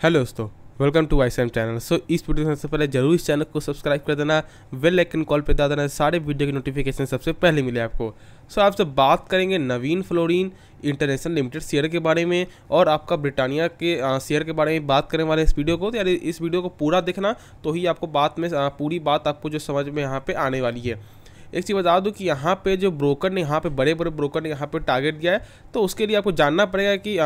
Hello दोस्तों, welcome to ICM channel. इस video में सबसे पहले जरूर इस चैनल को सब्सक्राइब कर देना, बेल आइकन कॉल पे दबा देना, सारे वीडियो की नोटिफिकेशन सबसे पहले मिले आपको। आपसे बात करेंगे नवीन फ्लोरिन इंटरनेशनल लिमिटेड शेयर के बारे में और आपका ब्रिटानिया के शेयर के बारे में बात करने वाले इस वीडियो को। तो यार इस वीडियो को पूरा देखना, तो ही आपको बात में पूरी बात आपको जो समझ में यहाँ पे आने वाली है। एक चीज़ बता दूं कि यहाँ पे जो ब्रोकर ने यहाँ पे बड़े बड़े ब्रोकर ने यहाँ पे टारगेट दिया है, तो उसके लिए आपको जानना पड़ेगा कि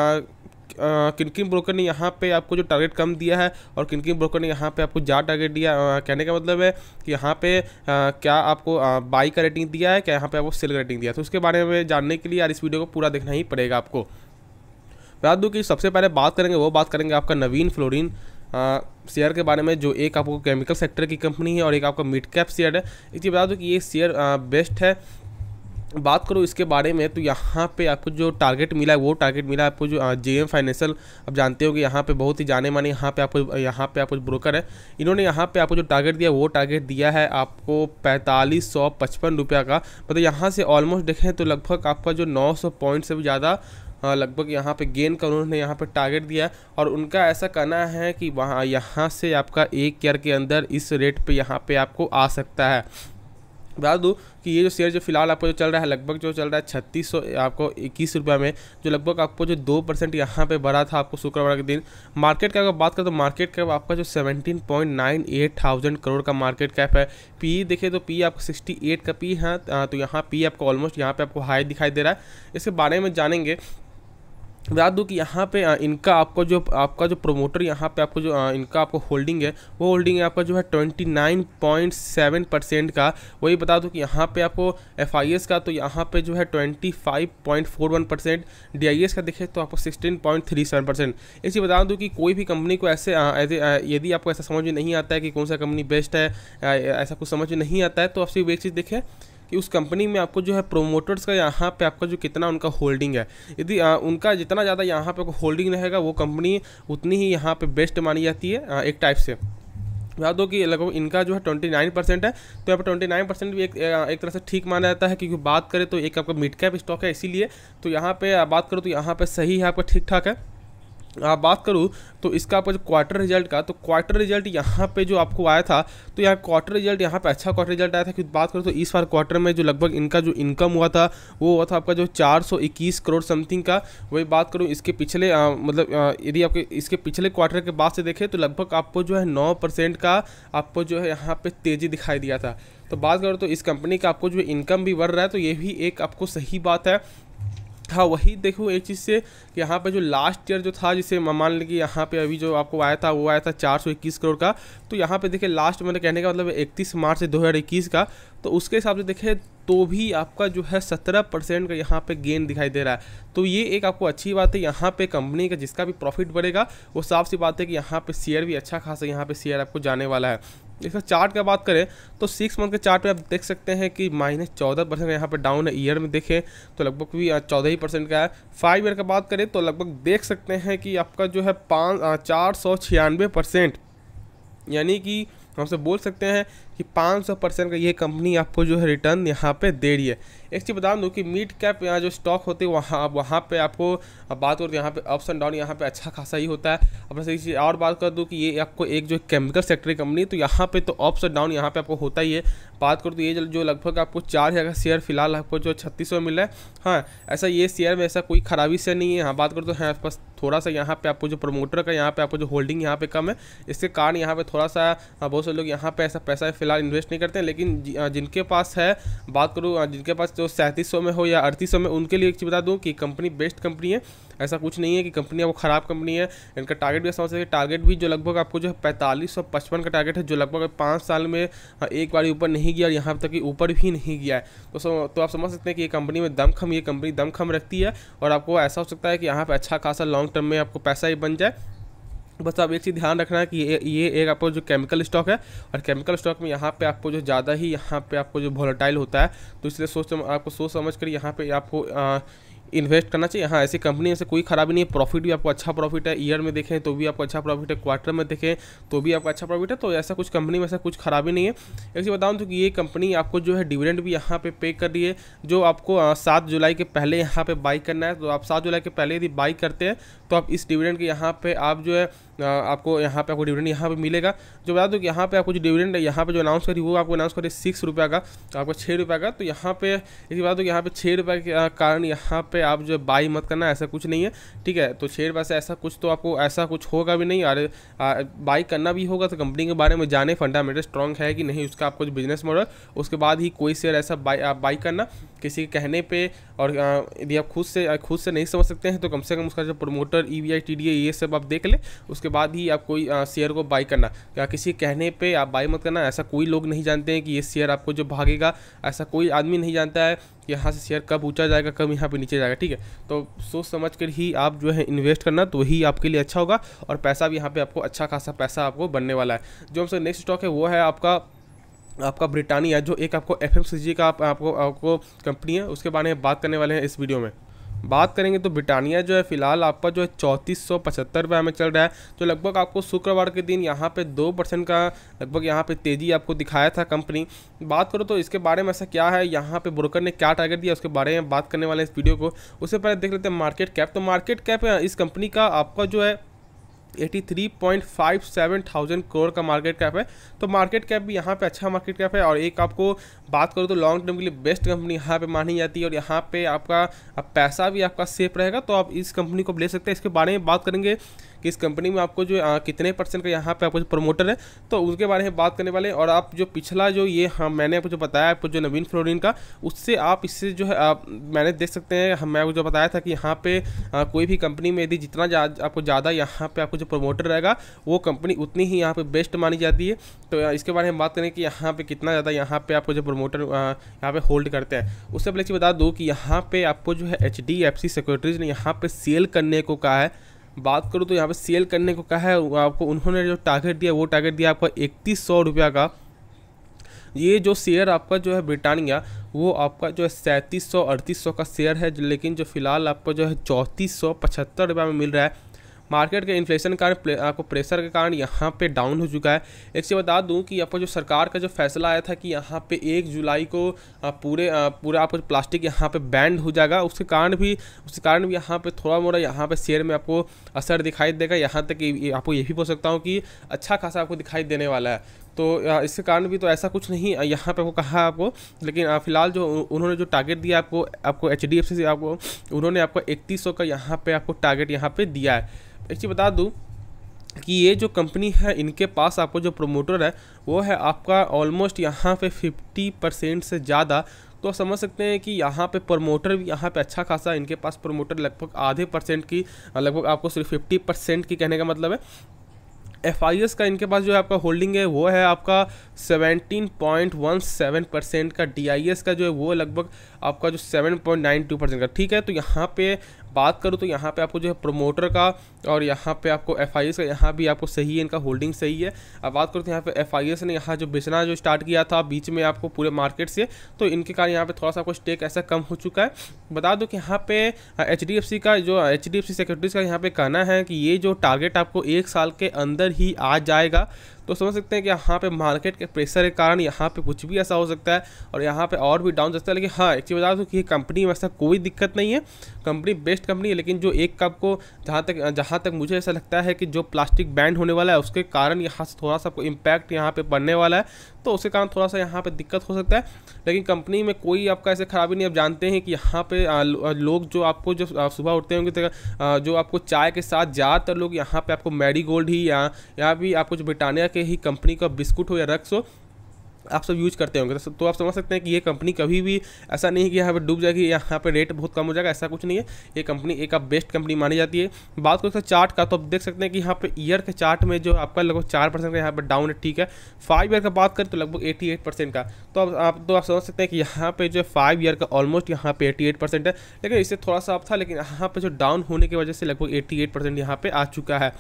किन किन ब्रोकर ने यहाँ पे आपको जो टारगेट कम दिया है और किन किन ब्रोकर ने यहाँ पे आपको ज़्यादा टारगेट दिया। कहने का मतलब है कि यहाँ पे क्या आपको बाई का रेटिंग दिया है, क्या यहाँ पे आपको सेल का रेटिंग दिया है। तो उसके बारे में जानने के लिए यार इस वीडियो को पूरा देखना ही पड़ेगा आपको। बता दूँ कि सबसे पहले बात करेंगे आपका नवीन फ्लोरिन शेयर के बारे में, जो एक आपको केमिकल सेक्टर की कंपनी है और एक आपका मिड कैप शेयर है। एक चीज़ बता दूँ कि ये शेयर बेस्ट है। बात करो इसके बारे में, तो यहाँ पे आपको जो टारगेट मिला है वो टारगेट मिला है आपको जो JM फाइनेंशियल, अब जानते हो कि यहाँ पे बहुत ही जाने माने यहाँ पे आपको ब्रोकर है। इन्होंने यहाँ पे आपको जो टारगेट दिया वो टारगेट दिया है आपको 4555 रुपये का। मतलब यहाँ से ऑलमोस्ट देखें तो लगभग आपका जो 900 पॉइंट से भी ज़्यादा लगभग यहाँ पे गेन का उन्होंने यहाँ पे टारगेट दिया है। और उनका ऐसा कहना है कि वहाँ यहाँ से आपका 1 ईयर के अंदर इस रेट पे यहाँ पे आपको आ सकता है। बता दूँ कि ये जो शेयर जो फिलहाल आपको जो चल रहा है, लगभग जो चल रहा है 3600 आपको 21 रुपये में, जो लगभग आपको जो 2% यहाँ पे बढ़ा था आपको शुक्रवार के दिन। मार्केट कैप अगर बात करें तो मार्केट कैप आपका जो 17.98 थाउजेंड करोड़ का मार्केट कैप है। पी देखिए तो पी आपको 68 का पी है, तो यहाँ पी आपको ऑलमोस्ट यहाँ पे आपको हाई दिखाई दे रहा है। इसके बारे में जानेंगे। बता दूँ कि यहाँ पे इनका आपका जो प्रोमोटर यहाँ पे आपको जो इनका आपको होल्डिंग है, वो होल्डिंग है आपका जो है 29.7% का। वही बता दूँ कि यहाँ पे आपको FIS का तो यहाँ पे जो है 25.41%, DIS का देखें तो आपको 16.37%। एक चीज़ बता दूँ कि कोई भी कंपनी को ऐसे यदि आपको ऐसा समझ में नहीं आता है कि कौन सा कंपनी बेस्ट है, ऐसा कुछ समझ में नहीं आता है, तो आप सिर्फ एक चीज़ देखें कि उस कंपनी में आपको जो है प्रोमोटर्स का यहाँ पे आपका जो कितना उनका होल्डिंग है। यदि उनका जितना ज़्यादा यहाँ पे होल्डिंग रहेगा, वो कंपनी उतनी ही यहाँ पे बेस्ट मानी जाती है एक टाइप से। बता दो कि लगभग इनका जो है 29% है, तो यहाँ पर 29% भी एक तरह से ठीक माना जाता है, क्योंकि बात करें तो एक आपका मिड कैप स्टॉक है, इसीलिए तो यहाँ पे बात करो तो यहाँ पे सही है, आपका ठीक ठाक है। बात करूँ तो इसका आपका जो क्वार्टर रिजल्ट का, तो क्वार्टर रिजल्ट यहाँ पे जो आपको आया था, तो यहाँ क्वार्टर रिजल्ट यहाँ पे अच्छा क्वार्टर रिजल्ट आया था। क्योंकि बात करूँ तो इस बार क्वार्टर में जो लगभग इनका जो इनकम हुआ था वो हुआ था आपका जो 421 करोड़ समथिंग का। वही बात करूँ इसके पिछले यदि आपके इसके पिछले क्वार्टर के बाद से देखें तो लगभग आपको जो है 9% का आपको जो है यहाँ पे तेज़ी दिखाई दिया था। तो बात करूँ तो इस कंपनी का आपको जो इनकम भी बढ़ रहा है, तो ये भी एक आपको सही बात है। हाँ, वही देखो एक चीज़ से कि यहाँ पे जो लास्ट ईयर जो था, जिसे मान लीजिए यहाँ पे अभी जो आपको आया था वो आया था 421 करोड़ का। तो यहाँ पे देखिए लास्ट मतलब कहने का मतलब 31 मार्च 2021 का, तो उसके हिसाब से देखें तो भी आपका जो है 17% का यहाँ पे गेन दिखाई दे रहा है। तो ये एक आपको अच्छी बात है। यहाँ पे कंपनी का जिसका भी प्रॉफिट बढ़ेगा, वो साफ सी बात है कि यहाँ पे शेयर भी अच्छा खासा यहाँ पे शेयर आपको जाने वाला है। इसका चार्ट का बात करें तो 6 मंथ के चार्ट पे आप देख सकते हैं कि -14% का यहाँ पे डाउन है। ईयर में देखें तो लगभग भी 14% का है। 5 ईयर का बात करें तो लगभग देख सकते हैं कि आपका जो है 496%, यानी कि हमसे बोल सकते हैं कि 500% का ये कंपनी आपको जो है रिटर्न यहाँ पे दे रही है। एक चीज़ बता दूँ कि मिड कैप यहाँ जो स्टॉक होते हैं वहाँ पे आपको बात करो तो यहाँ पे अप्स एंड डाउन यहाँ पे अच्छा खासा ही होता है। अब सही चीज़ और बात कर दूँ कि ये आपको एक जो केमिकल सेक्टर की कंपनी, तो यहाँ पे तो अप्स एंड डाउन यहाँ पे आपको होता ही है। बात करो तो ये जो लगभग आपको 4000 का शेयर फिलहाल आपको जो 3600 मिल रहा है। हाँ, ऐसा ये शेयर में ऐसा कोई खराबी से नहीं है। हाँ, बात करो तो हाँ बस थोड़ा सा यहाँ पे आपको जो प्रमोटर का यहाँ पे आपको जो होल्डिंग यहाँ पे कम है, इसके कारण यहाँ पे थोड़ा सा बहुत से लोग यहाँ पे ऐसा पैसा फिलहाल इन्वेस्ट नहीं करते हैं। लेकिन जिनके पास है, बात करूँ जिनके पास जो 3700 में हो या 3800 में, उनके लिए एक चीज़ बता दूँ कि कंपनी बेस्ट कंपनी है। ऐसा कुछ नहीं है कि कंपनी वो ख़राब कंपनी है। इनका टारगेट भी समझ सकते, टारगेट भी जो लगभग आपको जो है 4555 का टारगेट है, जो लगभग 5 साल में एक बार ऊपर नहीं गया, यहाँ तक कि ऊपर भी नहीं गया है। तो आप समझ सकते हैं कि ये कंपनी में ये कंपनी दमखम रखती है, और आपको ऐसा हो सकता है कि यहाँ पर अच्छा खासा लॉन्ग टर्म में आपको पैसा ही बन जाए। बस आप एक चीज़ ध्यान रखना है कि ये एक आपको जो केमिकल स्टॉक है, और केमिकल स्टॉक में यहाँ पे आपको जो ज़्यादा ही यहाँ पे आपको जो वोलेटाइल होता है, तो इसलिए आपको सोच समझ कर यहाँ पे आपको इन्वेस्ट करना चाहिए। हाँ, ऐसी कंपनी से कोई खराबी नहीं है। प्रॉफिट भी आपको अच्छा प्रॉफिट है, ईयर में देखें तो भी आपको अच्छा प्रॉफिट है, क्वार्टर में देखें तो भी आपको अच्छा प्रॉफिट है। तो ऐसा कुछ कंपनी में ऐसा कुछ खराबी नहीं है। एक चीज़ बताऊँ तो कि ये कंपनी आपको जो है डिविडेंड भी यहाँ पे कर रही है, जो आपको 7 जुलाई के पहले यहाँ पे बाई करना है। तो आप 7 जुलाई के पहले यदि बाई करते हैं तो आप इस डिविडेंड के यहाँ पे आप जो है आपको यहाँ पे आपको डिविडेंड यहाँ पे मिलेगा। जो बता दो कि यहाँ पे आपको जो डिविडेंड यहाँ पे जो अनाउंस करी वो आपको अनाउंस करी 6 रुपये का, आपको 6 रुपये का। तो यहाँ पे एक बात हो कि यहाँ पे 6 रुपये के कारण यहाँ पे आप जो बाई मत करना, ऐसा कुछ नहीं है, ठीक है। तो 6 रुपये से ऐसा कुछ तो आपको ऐसा कुछ होगा भी नहीं, और बाई करना भी होगा तो कंपनी के बारे में जाने, फंडामेंटल स्ट्रॉन्ग है कि नहीं उसका आपको जो बिजनेस मॉडल, उसके बाद ही कोई शेयर ऐसा बाई करना किसी के कहने पे। और यदि आप खुद से नहीं समझ सकते हैं तो कम से कम उसका जो प्रमोटर EVI TDA ये सब आप देख ले, उसके बाद ही आप कोई शेयर को बाई करना। क्या किसी कहने पे आप बाई मत करना, ऐसा कोई लोग नहीं जानते हैं कि ये शेयर आपको जो भागेगा, ऐसा कोई आदमी नहीं जानता है कि यहाँ से शेयर कब ऊंचा जाएगा कब यहाँ पे नीचे जाएगा, ठीक है। तो सोच समझ कर ही आप जो है इन्वेस्ट करना, तो वही आपके लिए अच्छा होगा, और पैसा भी यहाँ पे आपको अच्छा खासा पैसा आपको बनने वाला है। जो हमसे नेक्स्ट स्टॉक है वो है आपका ब्रिटानिया, जो एक आपको FMCG का आपको कंपनी है, उसके बारे में बात करने वाले हैं इस वीडियो में। बात करेंगे तो ब्रिटानिया जो है फिलहाल आपका जो है 3475 रुपये में चल रहा है, जो लगभग आपको शुक्रवार के दिन यहाँ पे 2% का लगभग यहाँ पे तेज़ी आपको दिखाया था कंपनी। बात करो तो इसके बारे में ऐसा क्या है, यहाँ पे ब्रोकर ने क्या टारगेट दिया, उसके बारे में बात करने वाले इस वीडियो को। उससे पहले देख लेते हैं मार्केट कैप। तो मार्केट कैप इस कंपनी का आपका जो है 83.57 थाउजेंड करोड़ का मार्केट कैप है। तो मार्केट कैप भी यहाँ पे अच्छा मार्केट कैप है, और एक आपको बात करो तो लॉन्ग टर्म के लिए बेस्ट कंपनी यहाँ पे मानी जाती है, और यहाँ पे आपका पैसा भी आपका सेफ रहेगा, तो आप इस कंपनी को ले सकते हैं। इसके बारे में बात करेंगे कि इस कंपनी में आपको जो कितने % का यहाँ पे आपको जो प्रमोटर है, तो उसके बारे में बात करने वाले हैं। और आप जो पिछला जो ये मैंने आपको जो बताया आपको जो नवीन फ्लोरिन का, उससे आप इससे जो है मैंने देख सकते हैं, मैं आपको जो बताया था कि यहाँ पे कोई भी कंपनी में यदि जितना आपको ज़्यादा यहाँ पे आपको जो प्रमोटर रहेगा वो कंपनी उतनी ही यहाँ पे बेस्ट मानी जाती है। तो इसके बारे में बात करें कि यहाँ पे कितना ज़्यादा यहाँ पे आपको जो प्रमोटर यहाँ पे होल्ड करते हैं। उससे पहले बता दूँ कि यहाँ पे आपको जो है HDFC सिक्योरिटीज़ ने यहाँ पे सेल करने को कहा है। बात करूँ तो यहाँ पे सेल करने को कहा है आपको, उन्होंने जो टारगेट दिया वो टारगेट दिया आपका 3100 रुपये का। ये जो शेयर आपका जो है ब्रिटानिया वो आपका जो है 3700-3800 का शेयर है, लेकिन जो फिलहाल आपको जो है 3475 रुपये में मिल रहा है। मार्केट के इन्फ्लेशन के कारण आपको प्रेशर के कारण यहाँ पे डाउन हो चुका है। एक चीज़ बता दूँ कि आपको जो सरकार का जो फैसला आया था कि यहाँ पे 1 जुलाई को पूरे आपको प्लास्टिक यहाँ पे बैंड हो जाएगा, उसके कारण भी यहाँ पे थोड़ा मोड़ा यहाँ पे शेयर में आपको असर दिखाई देगा। यहाँ तक कि आपको ये भी बोल सकता हूँ कि अच्छा खासा आपको दिखाई देने वाला है। तो इसके कारण भी तो ऐसा कुछ नहीं यहाँ पे वो कहा आपको, लेकिन फिलहाल जो उन्होंने जो टारगेट दिया आपको HDFC से उन्होंने आपको 3100 का यहाँ पे आपको टारगेट यहाँ पे दिया है। एक चीज़ बता दूँ कि ये जो कंपनी है इनके पास आपको जो प्रमोटर है वो है आपका ऑलमोस्ट यहाँ पे 50% से ज़्यादा। तो समझ सकते हैं कि यहाँ पे प्रमोटर भी यहाँ पे अच्छा खासा, इनके पास प्रमोटर लगभग आधे % की, लगभग आपको सिर्फ 50% की कहने का मतलब है। FIS का इनके पास जो है आपका होल्डिंग है वो है आपका 17.17% का। DIS का जो है वो लगभग आपका जो 7.92% का, ठीक है। तो यहाँ पे बात करूँ तो यहाँ पे आपको जो है प्रमोटर का और यहाँ पे आपको FIS का यहाँ भी आपको सही है, इनका होल्डिंग सही है। अब बात करूँ तो यहाँ पे FIS ने यहाँ जो बेचना जो स्टार्ट किया था बीच में आपको पूरे मार्केट से, तो इनके कारण यहाँ पे थोड़ा सा आपको स्टेक ऐसा कम हो चुका है। बता दो कि यहाँ पे HDFC सिक्योरिटीज़ का यहाँ पे कहना है कि ये जो टारगेट आपको 1 साल के अंदर ही आ जाएगा। तो समझ सकते हैं कि यहाँ पे मार्केट के प्रेशर के कारण यहाँ पे कुछ भी ऐसा हो सकता है और यहाँ पे और भी डाउन सकता है। लेकिन हाँ, एक चीज़ बता दूँ कि कंपनी में ऐसा कोई दिक्कत नहीं है, कंपनी बेस्ट कंपनी है। लेकिन जो एक कप को जहाँ तक मुझे ऐसा लगता है कि जो प्लास्टिक बैन होने वाला है उसके कारण यहाँ से थोड़ा सा इम्पैक्ट यहाँ पे पड़ने वाला है, तो उसके कारण थोड़ा सा यहाँ पे दिक्कत हो सकता है। लेकिन कंपनी में कोई आपका ऐसे खराबी नहीं। आप जानते हैं कि यहाँ पे लोग जो आपको जो सुबह उठते होंगे तो जो आपको चाय के साथ ज़्यादातर लोग यहाँ पे आपको मैरीगोल्ड ही या भी आपको जो ब्रिटानिया के ही कंपनी का बिस्कुट हो या रक्स हो आप सब यूज करते होंगे। तो आप समझ सकते हैं कि ये कंपनी कभी भी ऐसा नहीं है कि यहाँ पे डूब जाएगी, यहाँ पे रेट बहुत कम हो जाएगा, ऐसा कुछ नहीं है। ये कंपनी एक आप बेस्ट कंपनी मानी जाती है। बात करें तो चार्ट का, तो आप देख सकते हैं कि यहाँ पे ईयर के चार्ट में जो आपका लगभग 4% का यहाँ पे डाउन है, ठीक है। 5 ईयर का बात करें तो लगभग 88% का। तो आप समझ सकते हैं कि यहाँ पे जो 5 ईयर का ऑलमोस्ट यहाँ पे 88% है, लेकिन इससे थोड़ा सा आप था, लेकिन यहाँ पे जो डाउन होने की वजह से लगभग 88% यहाँ पे आ चुका है।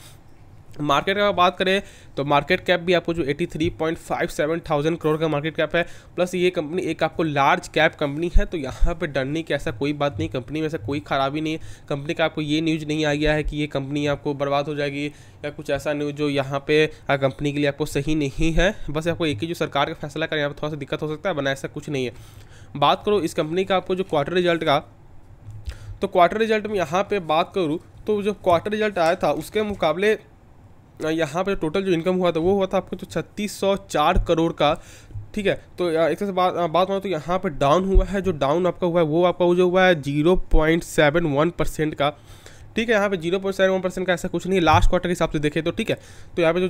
मार्केट का बात करें तो मार्केट कैप भी आपको जो 83.57 थाउजेंड करोड़ का मार्केट कैप है, प्लस ये कंपनी एक आपको लार्ज कैप कंपनी है। तो यहाँ पे डरने की ऐसा कोई बात नहीं, कंपनी में ऐसा कोई खराबी नहीं है। कंपनी का आपको ये न्यूज़ नहीं आ गया है कि ये कंपनी आपको बर्बाद हो जाएगी या कुछ ऐसा न्यूज़ जो यहाँ पे कंपनी के लिए आपको सही नहीं है। बस आपको एक ही जो सरकार का फैसला कर यहाँ पर थोड़ा सा दिक्कत हो सकता है, वरना ऐसा कुछ नहीं है। बात करो इस कंपनी का आपको जो क्वार्टर रिजल्ट का, तो क्वार्टर रिजल्ट में यहाँ पर बात करूँ तो जो क्वार्टर रिजल्ट आया था उसके मुकाबले यहाँ पे टोटल जो इनकम हुआ था वो हुआ था आपको तो 3604 करोड़ का। ठीक है, तो एक तरह से बात मानो तो यहाँ पे डाउन हुआ है, जो डाउन आपका हुआ है वो आपका जो हुआ है 0.71% का। ठीक है, यहाँ पे 0.71% का ऐसा कुछ नहीं है लास्ट क्वार्टर के हिसाब से देखें तो। ठीक है, तो यहाँ पे जो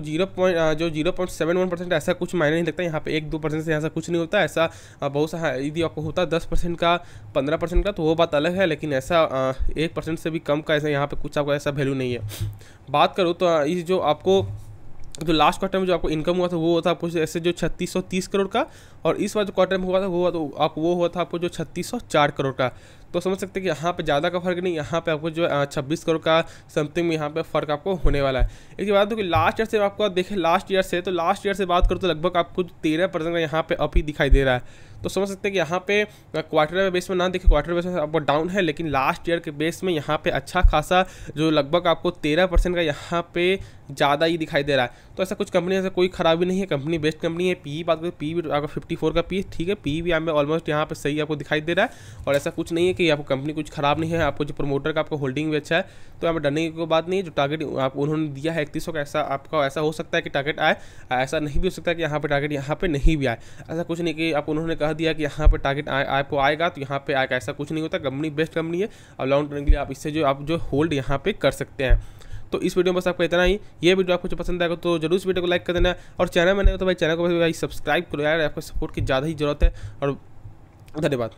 0.71% ऐसा कुछ मायने नहीं लगता। यहाँ पे 1-2% से ऐसा कुछ नहीं होता। ऐसा बहुत सा यदि आपको होता 10% का 15% का तो वो बात अलग है, लेकिन ऐसा 1% से भी कम का ऐसा यहाँ पे कुछ आपको ऐसा वैल्यू नहीं है। बात करो तो इस जो आपको जो लास्ट क्वार्टर में जो आपको इनकम हुआ था वो था आपको ऐसे जो 3630 करोड़ का, और इस बार जो क्वार्टर में हुआ था वो हुआ था आपको जो 3604 करोड़ का। तो समझ सकते हैं कि यहाँ पे ज़्यादा का फर्क नहीं, यहाँ पे आपको जो 26 करोड़ का समथिंग में यहाँ पे फ़र्क आपको होने वाला है। एक बात हो कि लास्ट ईयर से आपको देखें, लास्ट ईयर से बात करो तो लगभग आपको 13% का यहाँ पे अप ही दिखाई दे रहा है। तो समझ सकते हैं कि यहाँ पे क्वार्टर बेस में ना देखें, क्वार्टर बेस में आपको डाउन है, लेकिन लास्ट ईयर के बेस में यहाँ पे अच्छा खासा जो लगभग आपको 13% का यहाँ पे ज़्यादा ही दिखाई दे रहा है। तो ऐसा कुछ कंपनी ऐसा कोई खराबी नहीं है, कंपनी बेस्ट कंपनी है। पी बात करें, पी भी आपका 54 का पी, ठीक है, पी भी हमें ऑलमोस्ट यहाँ पे सही आपको दिखाई दे रहा है। और ऐसा कुछ नहीं है कि आपको कंपनी कुछ खराब नहीं है, आपको जो प्रमोटर का आपको होल्डिंग भी अच्छा है, तो यहाँ पर डरने की कोई बात नहीं है। जो टारगेट आप उन्होंने दिया है 3100 का, ऐसा आपका ऐसा हो सकता है कि टारगेट आए, ऐसा नहीं भी हो सकता कि यहाँ पे टारगेट यहाँ पे नहीं भी आए। ऐसा कुछ नहीं कि आप उन्होंने कह दिया कि यहाँ पे टारगेट आपको आएगा तो यहाँ पे आएगा, ऐसा कुछ नहीं होता। कंपनी बेस्ट कंपनी है और लॉन्ग टर्म के लिए आप इससे जो होल्ड यहाँ पे कर सकते हैं। तो इस वीडियो में बस आपको इतना ही। ये वीडियो आपको जो पसंद आएगा तो जरूर इस वीडियो को लाइक कर देना, और चैनल में नहीं हो तो भाई चैनल को भाई सब्सक्राइब करो यार, आपको सपोर्ट की ज़्यादा ही जरूरत है। और धन्यवाद।